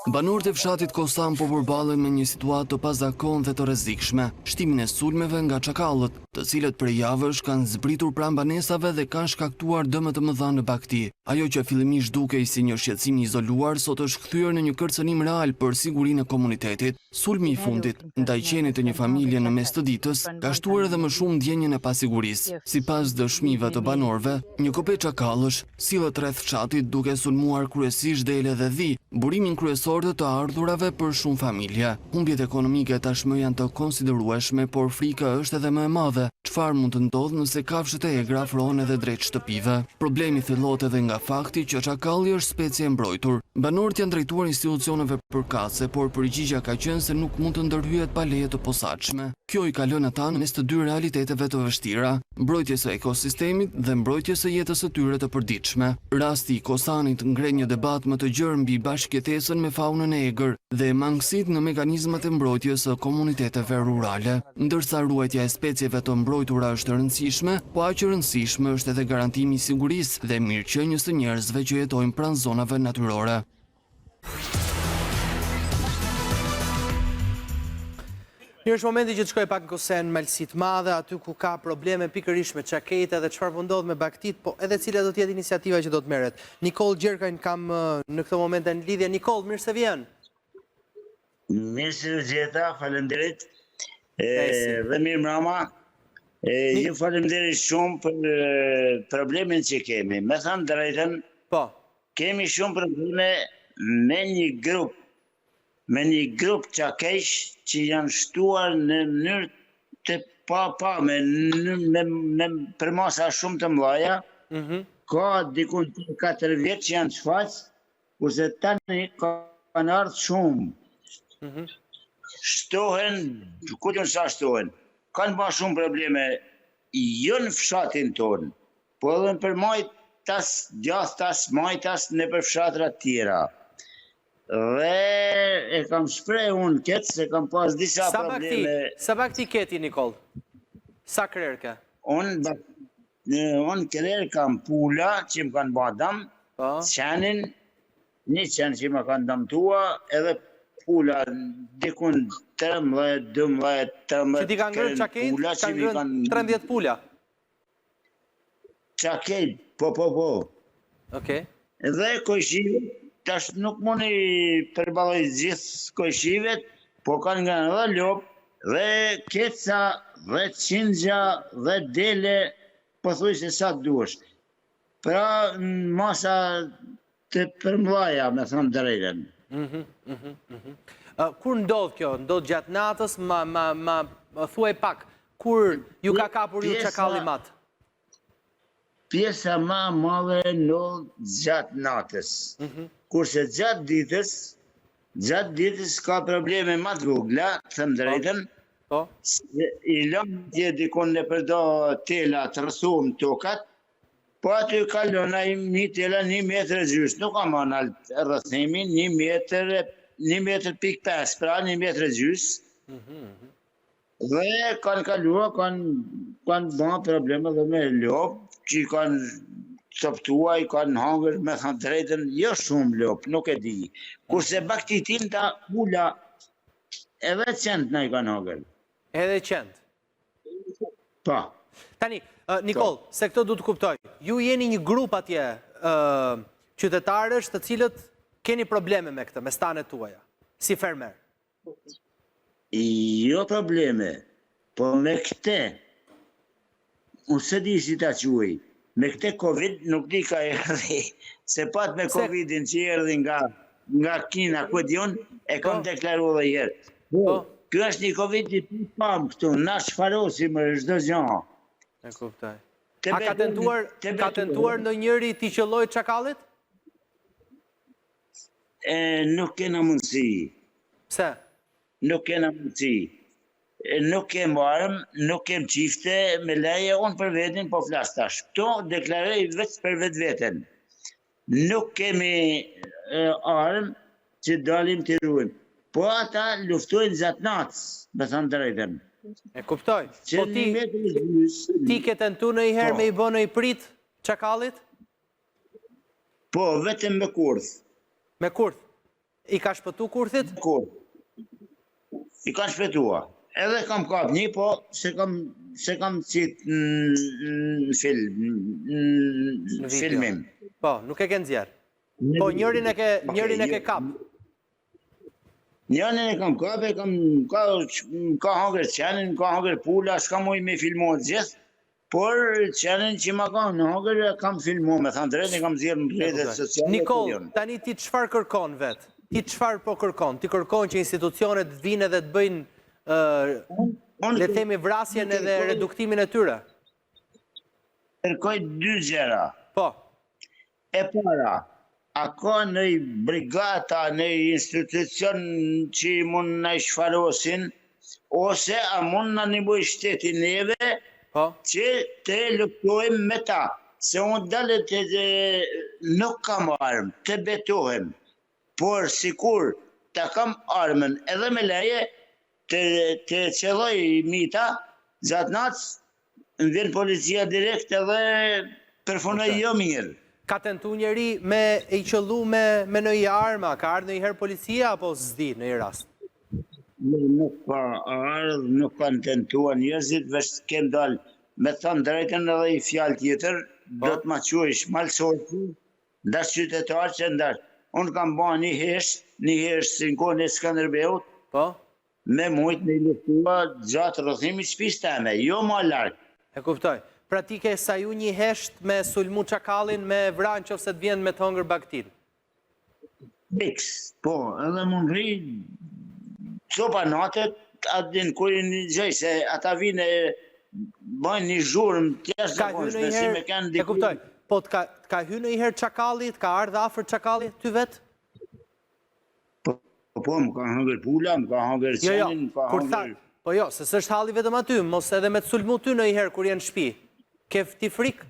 Banorët e fshatit Kostan po përballen me një situatë të pazakontë dhe të rrezikshme, shtimin e sulmeve nga çakallët, të cilët prej javësh kanë zbritur pranë banesave dhe kanë shkaktuar dëme të mëdha në Bakti. Ajo që fillimisht dukej si një shqetësim i izoluar, sot është kthyer në një kërcënim real për sigurinë e komunitetit. Sulmi i fundit ndaj qenit të një familje në mes të ditës ka shtuar edhe më shumë ndjenjën e pasigurisë. Sipas dëshmive të banorëve, një kopë çakallësh sillet rreth fshatit duke sulmuar kryesisht dele dhe dhi, burimin kryesor të ardhurave për shumë familje. Humbjet ekonomike tashmë janë të konsiderueshme, por frika është edhe më e madhe. Çfarë mund të ndodhë nëse kafshët e egra afrohen edhe drejt shtëpive? Problemi fillot edhe nga fakti që çakalli është specie e mbrojtur. Banorët janë drejtuar institucioneve përkatëse, por përgjigjja ka qenë se nuk mund të ndërhyet pa leje të posaçme. Kjo i ka lënë ata në mes të dy realiteteve të vështira, mbrojtjes së ekosistemit dhe mbrojtjes së jetës së tyre të përditshme. Rasti i Kostanit ngre një debat më të gjerë mbi bashkëjetesën me faunën e egër dhe mangësitë në mekanizmat e mbrojtjes së komuniteteve rurale. Ndërsa ruajtja e specieve të mbrojtura është e rëndësishme, po aq e rëndësishme është edhe garantimi i sigurisë dhe mirëqenies të njerëzve që jetojnë pranë zonave natyrore. Mirë, është momenti që të shkoj pak në Kosen, Malësit Madhe, aty ku ka probleme pikërisht me çakete dhe çfarë po ndodh me baktit, po edhe cila do të jetë iniciativa që do të merret. Nikol Gjerkajn kam në këtë moment në lidhje. Nikol, mirë se vjen. Mirë se gjeta, faleminderit. Dhe mirë mbrëma. Ju faleminderit shumë për problemin që kemi. Me thënë drejtën, kemi shumë probleme me një grup çakesh që janë shtuar në mënyrë të për masa shumë të mëdha. Ka dikun 4 vjet që janë shfaq, kurse tani kanë ardhur shumë. Shtohen, ku do të shtohen? Kanë më shumë probleme jo në fshatin tonë, po edhe për majtas, gjastas, majtas në për fshatra tjera. Dhe e kam shpreh unë këtë se kam pas disa probleme. Sa bakti keti, Nikol? Sa krer ka? Unë krer kam pula që më kanë badam, qenin, një qenë që më kanë damtua, edhe pula dikun 13, 12, 13. Që ti kanë ngrënë çaket? Kanë ngrënë 13 pula? Çaket, po. Okej. Dhe kojshive, tash nuk mundi përballoj gjithë kojshivet, po kanë nga edhe lop, dhe keca, dhe qingja, dhe dele, pothuajse sa duhesh. Pra në masa të përmlaja, me thënë drejtën. Kur ndodh kjo? Ndodh gjatë natës, ma thuaj pak, kur ju ka kapur ju çakalli mat? Pjesa ma madhe ndodh gjatë natës. Kurse gjatë ditës ka probleme ma të vogla, thëmë drejtën, i lëmë tje dikon në përdo tela të rëthum tokat, po aty kalona një tela 1 metër e gjys, nuk ka manal rëthimin, 1 metër pik 5, pra 1 metër e gjys, dhe kanë kalua, kanë ba probleme dhe me lopë, që i kanë soptuaj, kanë hangër, me thënë drejtën, jo shumë lopë, nuk e di. Kurse baktitin ta pula, edhe qend në i kanë hangër. Edhe qend? Pa. Tani, Nikol, se këto du të kuptoj, ju jeni një grup atje qytetarësh të cilët keni probleme me këtë, me stanet tuaja, si fermer? Jo probleme, po me këte, unë se di si ta quaj, me këte Covid nuk di ka erdi, se pat me Covidin që erdi nga Kina, ku e dion, e kam deklaru dhe jerë. Kjo është një Covid i të pam këtu, na shfarosim çdo gjë. E kuptoj. A ka tentuar në njëri t'i qëlloj çakallit? Nuk kena mundësi. Pse? Nuk kena mundësi. Nuk kem armë, nuk kem qifte, me leje, unë për vetin po flas tash. Këto deklarej vetë për vetë vetën. Nuk kemi armë që dalim të ruim. Po ata luftojnë gjatë natës, me thënë drejtën. E kuptoj. Po ti ke tentu në i herë me i bë në i prit çakallit? Po, vetëm me kurth. Me kurth? I ka shpëtu kurthit? Kur. I ka shpëtua. Edhe kam kap një, po se kam qitë në filmim. Po, nuk e ke nxjerr. Po, njërin e ke kap. Njërin e kam kap, ka hangër qenin, ka hangër pula, s'ka muj me filmohet gjithë, por qenin që ma ka në hangër, kam filmohet, me thanë drejt, kam zirë në rrjetet sociale. Nikol, tani ti çfarë kërkon vetë? Ti çfarë po kërkon? Ti kërkon që institucionet vinë dhe të bëjnë le themi vrasjen edhe reduktimin e tyre? Kërkoj dy gjëra. Po. E para, a ka në brigata, në institucion që mund në shfarosin, ose a mund në një bëj shteti neve, që të luftojmë me ta. Se unë dalet nuk kam armë, të betohem, por sikur të kam armën edhe me leje, të qëlloj mita, gjatë natës, në vjen policia direkt edhe përfunoj jo mirë. Ka tentu njeri me i qëllu me në i arma, ka ardhë në i herë policia, apo zdi në i rast? Nuk ka ardhë, nuk kanë tentua njerëzit, vesh kem dalë me thënë drejten edhe i fjalë tjetër, do të ma quesh malësorti, ndash qytetarë që ndash. Unë kam ba një hesht si në kohën e Skanderbeut, me mujtë në i luftua gjatë rëthimi shtëpisë teme, jo ma larkë. E kuptoj. Pra ti ke saju një hesht me sulmu çakallin me vranë që ose të vjen me të hëngër baktin? Biks, po, edhe mund rri, copa natët, atë din kujë një gjëj, se ata vine, bëjnë një zhurëm tjeshtë zakonës, besime kanë diku. E kuptoj, po ka hy në i herë çakallit, ka ardhë afër çakallit, ty vetë? Po, më ka hëngër pula, më ka hëngër qenin, më ka hëngër... Po jo, se s'është halli vetëm aty, mos edhe me të sulmu ty në i herë kur jenë shtëpi. Ke ti frikë?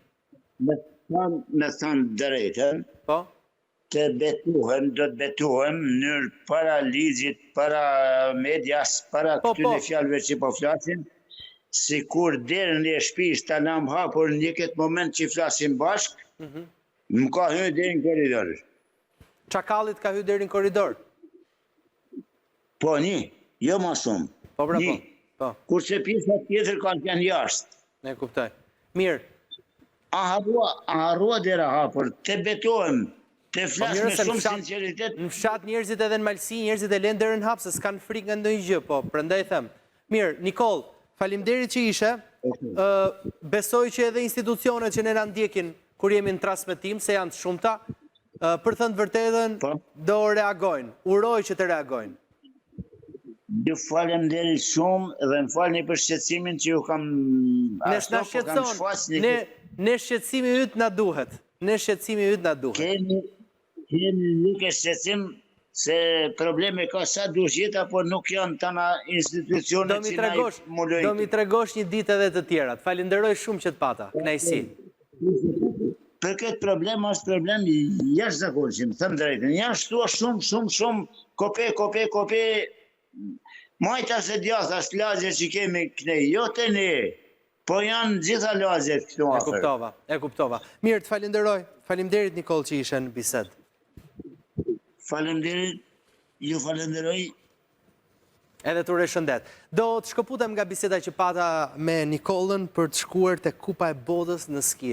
Me thënë drejtën, të betohem, do të betohem në para ligjit, para medias, para këtyne fjallëve që po flasin, si kur derën e shtëpisë ta nam hapur një këtë moment që flasin bashk, më ka hynë deri në korridor. Çakallit ka hynë deri në korridor? Po, një, jo ma shumë. Po, po. Kurse pjesa tjetër kanë qenë jashtë. Ne kuptoj. Mirë. A harrua dera hapur, të betohem, të flasë me shumë sinceritet. Në fshat njerëzit edhe në malsi, njerëzit e lënë derën hapë, se s'kanë frikë nga ndonjë gjë, po, prandaj them. Mirë, Nikol, faleminderit që ishe. Besoj që edhe institucionet që ne na ndjekin kur jemi në transmetim, se janë të shumta, për thënë vërtetën, do reagojnë. Uroj që të reagojnë. Ju faleminderit shumë dhe më falni për shqetësimin që ju kam Ne shqetësimi yt na duhet. Ne shqetësimi yt na duhet. Keni nuk e shqetësim se probleme ka sa dush jeta, por nuk janë tana institucionet që na i mulojnë. Do mi tregosh një ditë edhe të tjerat. Falenderoj shumë që të pata. Kënaqësi. Për këtë problem është problem jashtëzakonshëm, them drejtën. Janë shtua shumë kope majta se djatha është lagje që kemi kënej, jo të ne, po janë gjitha lagje këtu afer. E kuptova. Mirë, të falenderoj. Faleminderit Nikol që ishe në bised. Faleminderit, ju falenderoj. Edhe të uroj shëndet. Do të shkëputem nga biseda që pata me Nikolën për të shkuar te Kupa e Botës në ski.